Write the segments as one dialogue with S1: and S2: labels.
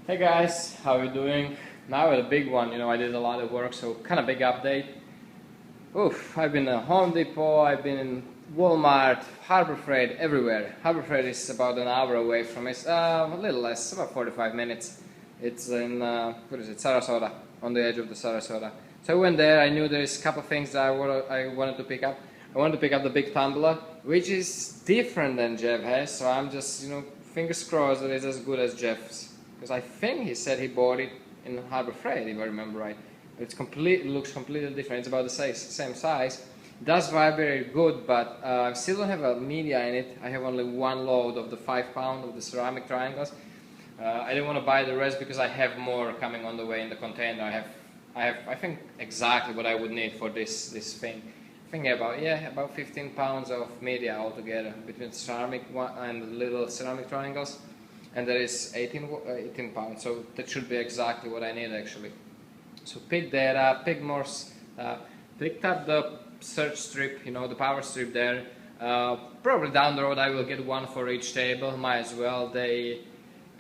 S1: Hey guys, how are you doing? Now a big one, I did a lot of work, so kind of big update. Oof, I've been at Home Depot, I've been in Walmart, Harbor Freight, everywhere. Harbor Freight is about an hour away from us, a little less, about 45 minutes. It's in, Sarasota, on the edge of the Sarasota. So I went there, I knew there's a couple of things that I wanted to pick up. I wanted to pick up the big tumbler, which is different than Jeff has, so I'm just, fingers crossed that it's as good as Jeff's. Because I think he said he bought it in Harbor Freight, if I remember right. It looks completely different. It's about the same size. It does vibrate good, but I still don't have a media in it. I have only one load of the 5 pound of the ceramic triangles. I didn't want to buy the rest because I have more coming on the way in the container. I think exactly what I would need for this thing. I think about 15 pounds of media altogether between ceramic and the little ceramic triangles. And there is 18 pounds, so that should be exactly what I need actually. So picked that up, picked up the surge strip, the power strip there. Probably down the road I will get one for each table, might as well. They're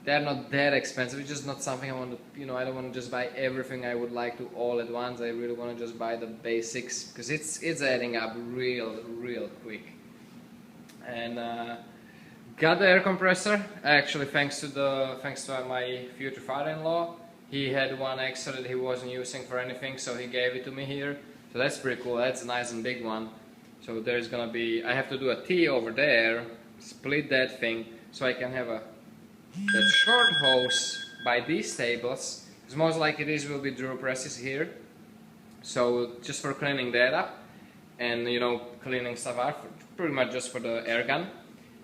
S1: not that expensive, it's just not something I want to, I don't want to just buy everything I would like to all at once. I really want to just buy the basics, because it's adding up real quick. And got the air compressor, actually thanks to my future father-in-law. He had one extra that he wasn't using for anything, so he gave it to me here. So that's pretty cool, that's a nice and big one. So there's gonna be, I have to do a T over there, split that thing, so I can have that short hose by these tables, because most likely these will be drill presses here. So just for cleaning that up, and cleaning stuff out, pretty much just for the air gun.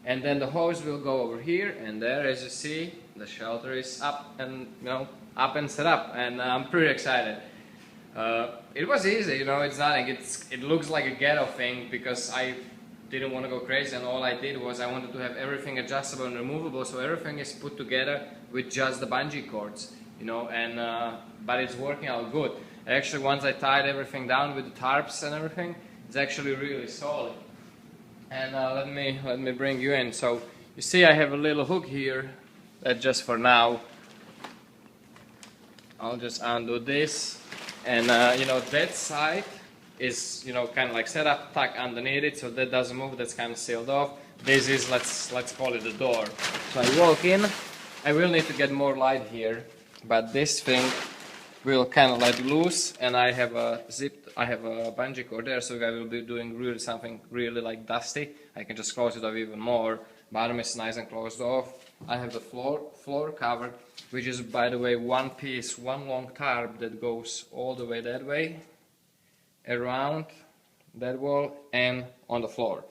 S1: And then the hose will go over here, and there, as you see, the shelter is up and set up, and I'm pretty excited. It was easy, it's nothing. It looks like a ghetto thing because I didn't want to go crazy, and all I did was I wanted to have everything adjustable and removable, so everything is put together with just the bungee cords, but it's working out good. Actually, once I tied everything down with the tarps and everything, it's actually really solid. And let me bring you in. So you see I have a little hook here that just for now I'll just undo this, and that side is kind of like set up, tuck underneath it, so that doesn't move, that's kind of sealed off. This is, let's call it the door. So I walk in, I will need to get more light here, but this thing will kind of let loose, and I have a bungee cord there, so if I will be doing something really like dusty, I can just close it off even more. Bottom is nice and closed off. I have the floor covered, which is, by the way, one piece, one long tarp that goes all the way that way, around that wall and on the floor.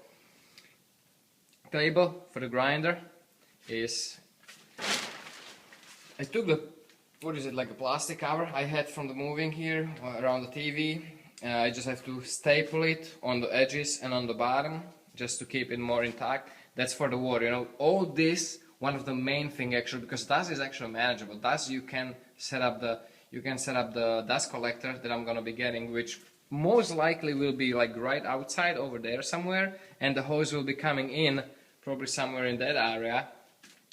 S1: Table for the grinder is, I took like a plastic cover I had from the moving here around the TV. I just have to staple it on the edges and on the bottom just to keep it more intact. That's for the water, all this, one of the main thing actually, because dust is actually manageable. Dust, you can set up the dust collector that I'm gonna be getting, which most likely will be like right outside over there somewhere, and the hose will be coming in probably somewhere in that area,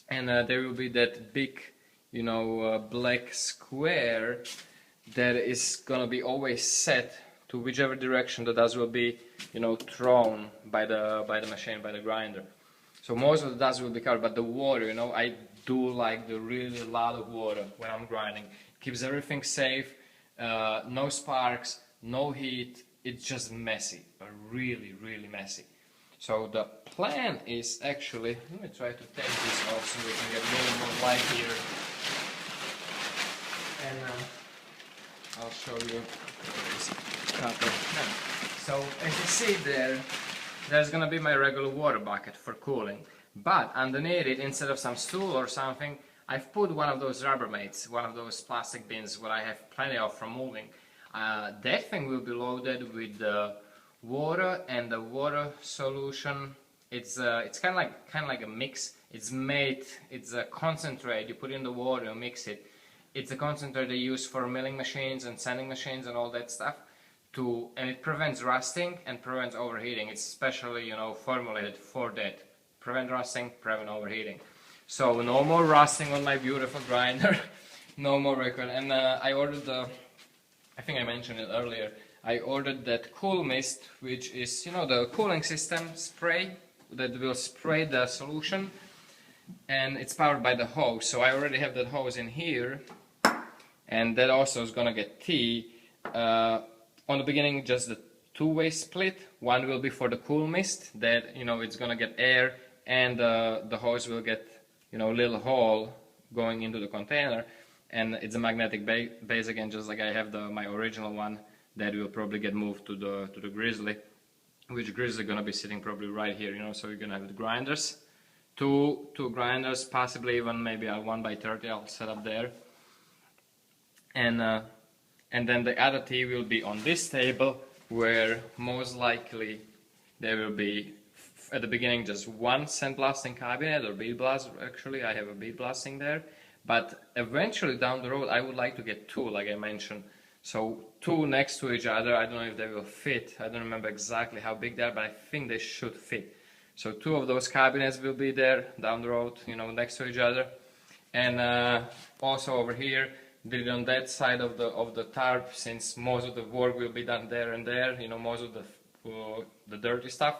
S1: and there will be that big black square that is gonna be always set to whichever direction the dust will be thrown by the machine, by the grinder. So most of the dust will be covered, but the water, I do like the really lot of water when I'm grinding. Keeps everything safe, no sparks, no heat. It's just messy, but really messy. So the plan is actually, let me try to take this off so we can get a little more light here. And I'll show you this copper. So as you see there's gonna be my regular water bucket for cooling. But underneath it, instead of some stool or something, I've put one of those Rubbermaids, one of those plastic bins, what I have plenty of from moving. That thing will be loaded with the water and the water solution. It's kind of like a mix. It's a concentrate. You put in the water and mix it. It's a concentrate they use for milling machines and sanding machines and all that stuff. And it prevents rusting and prevents overheating. It's specially, formulated for that. Prevent rusting, prevent overheating. So no more rusting on my beautiful grinder. No more record. And I ordered the, I think I mentioned it earlier, I ordered that cool mist, which is, you know, the cooling system spray that will spray the solution, and it's powered by the hose. So I already have that hose in here, and that also is gonna get tea. On the beginning, just the two-way split. One will be for the cool mist, that, you know, it's gonna get air, and the hose will get, you know, a little hole going into the container, and it's a magnetic base again, just like I have my original one. That will probably get moved to the grizzly, which grizzly gonna be sitting probably right here, you know. So you're gonna have the grinders, two grinders, possibly even maybe a 1x30 I'll set up there, and then the other tea will be on this table, where most likely there will be at the beginning just one sandblasting cabinet or bead blast. Actually, I have a bead blasting there, but eventually down the road I would like to get two, like I mentioned. So two next to each other. I don't know if they will fit. I don't remember exactly how big they are, but I think they should fit. So two of those cabinets will be there down the road, you know, next to each other. And also over here, did it on that side of the tarp, since most of the work will be done there and there, you know, most of the dirty stuff.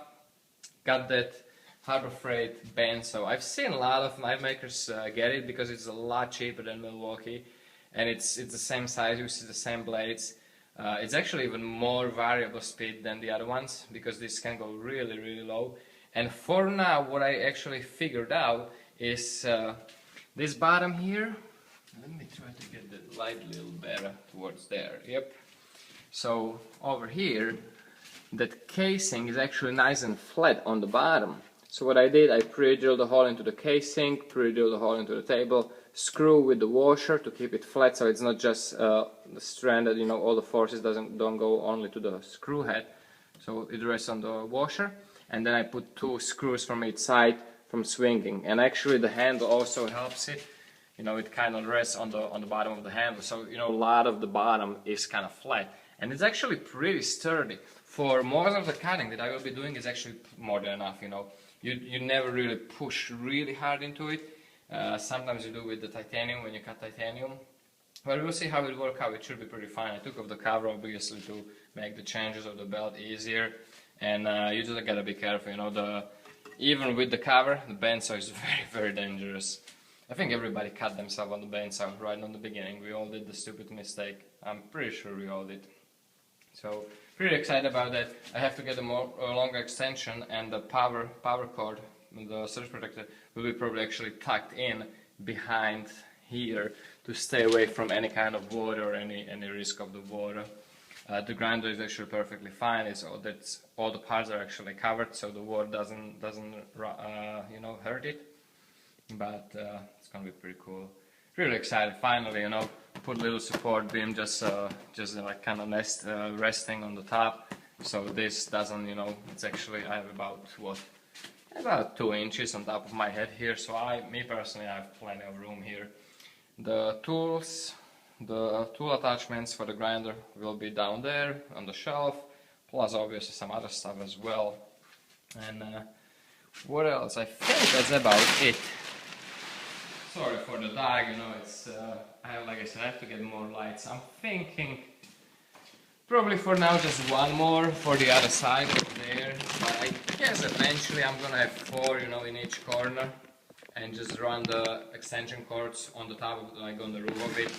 S1: Got that Harbor Freight benzo. I've seen a lot of knife makers get it because it's a lot cheaper than Milwaukee, and it's the same size, you see the same blades. It's actually even more variable speed than the other ones, because this can go really, really low. And for now, what I actually figured out is this bottom here. Let me try to get the light a little better towards there. Yep. So over here, that casing is actually nice and flat on the bottom. So what I did, I pre-drilled a hole into the casing, pre-drilled a hole into the table, screw with the washer to keep it flat, so it's not just the strand that, you know, all the forces don't go only to the screw head. So it rests on the washer, and then I put two screws from each side from swinging. And actually the handle also helps it. You know, it kind of rests on the bottom of the handle, so, you know, a lot of the bottom is kind of flat, and it's actually pretty sturdy. For most of the cutting that I will be doing is actually more than enough, you know. You never really push really hard into it. Sometimes you do with the titanium when you cut titanium. But we'll see how it works out. It should be pretty fine. I took off the cover obviously to make the changes of the belt easier. And you just gotta be careful, you know. Even with the cover, the bandsaw is very, very dangerous. I think everybody cut themselves on the bandsaw right on the beginning. We all did the stupid mistake. I'm pretty sure we all did. So pretty excited about that. I have to get a longer extension, and the power cord, the surge protector, will be probably actually tucked in behind here to stay away from any kind of water or any risk of the water. The grinder is actually perfectly fine. All the parts are actually covered, so the water doesn't you know, hurt it. But it's gonna be pretty cool. Really excited. Finally, you know, put a little support beam just like kind of resting on the top, so this doesn't, you know, it's actually, I have about 2 inches on top of my head here, so me personally, I have plenty of room here. The tools, the tool attachments for the grinder will be down there on the shelf, plus obviously some other stuff as well. And what else? I think that's about it. Sorry for the dog, you know, it's, like I said, I have to get more lights. I'm thinking probably for now just one more for the other side over there. But I guess eventually I'm gonna have 4, you know, in each corner, and just run the extension cords on the top of, like, on the roof of it.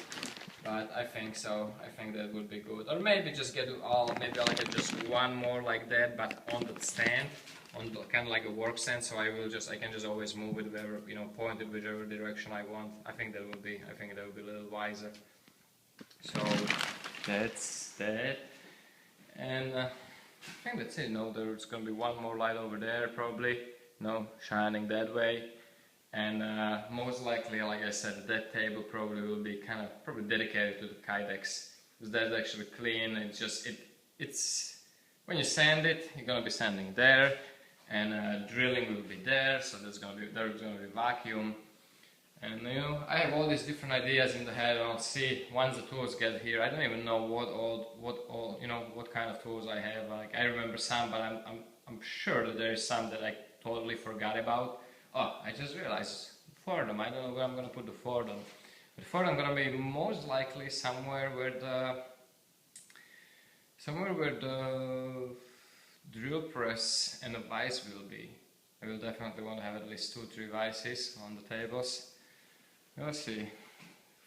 S1: But I think so. I think that would be good. Or maybe just maybe I'll get just one more like that, but on the stand, on the, kind of like a work stand. So I can just always move it wherever, you know, point it whichever direction I want. I think that would be a little wiser. So that's that. And I think that's it. No, there's gonna be one more light over there probably. No, shining that way. And most likely, like I said, that table probably will be probably dedicated to the Kydex, because that's actually clean. It's just it's when you sand it, you're gonna be sanding there, and drilling will be there. So there's gonna be vacuum, and you know, I have all these different ideas in the head. I'll see once the tools get here. I don't even know what kind of tools I have. Like, I remember some, but I'm sure that there is some that I totally forgot about. Oh, I just realized Fordham. I don't know where I'm gonna put the Fordham. Before I'm gonna be most likely somewhere where the drill press and the vise will be. I will definitely want to have at least 2-3 vices on the tables. We'll see.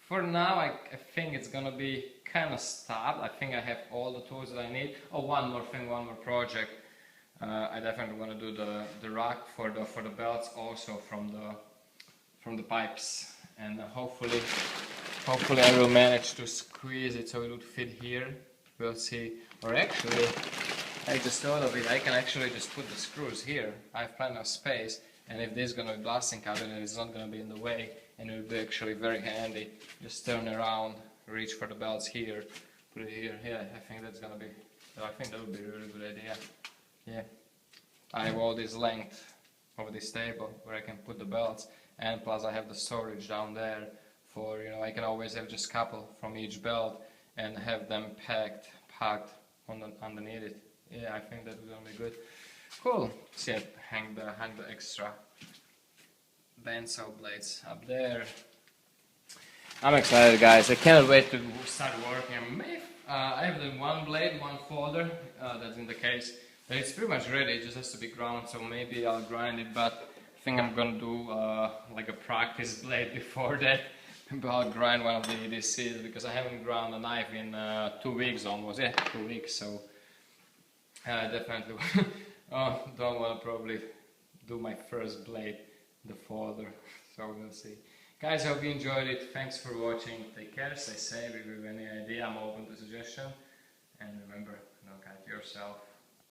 S1: For now, I think it's gonna be kind of stopped. I think I have all the tools that I need. Oh, one more thing, one more project. I definitely want to do the rack for the belts also from the pipes, and hopefully I will manage to squeeze it so it would fit here. We'll see. Or actually, I just thought of it. I can actually just put the screws here. I have plenty of space, and if this is gonna be blasting cabinet, it's not gonna be in the way, and it will be actually very handy. Just turn around, reach for the belts here, put it here. Yeah, I think that's gonna be. I think that would be a really good idea. Yeah, I have all this length of this table where I can put the belts, and plus I have the storage down there for, you know, I can always have just a couple from each belt and have them packed underneath it. Yeah, I think that's gonna be good. Cool. So yeah, hang the extra bandsaw blades up there. I'm excited, guys. I cannot wait to start working. I have the one blade, one folder that's in the case. It's pretty much ready, it just has to be ground, so maybe I'll grind it, but I think I'm gonna do like a practice blade before that. Maybe I'll grind one of the EDCs, because I haven't ground a knife in 2 weeks almost. Yeah, 2 weeks, so I definitely don't want to probably do my first blade, the folder, so we'll see. Guys, I hope you enjoyed it. Thanks for watching. Take care, stay safe. If you have any idea, I'm open to suggestion. And remember, look at yourself.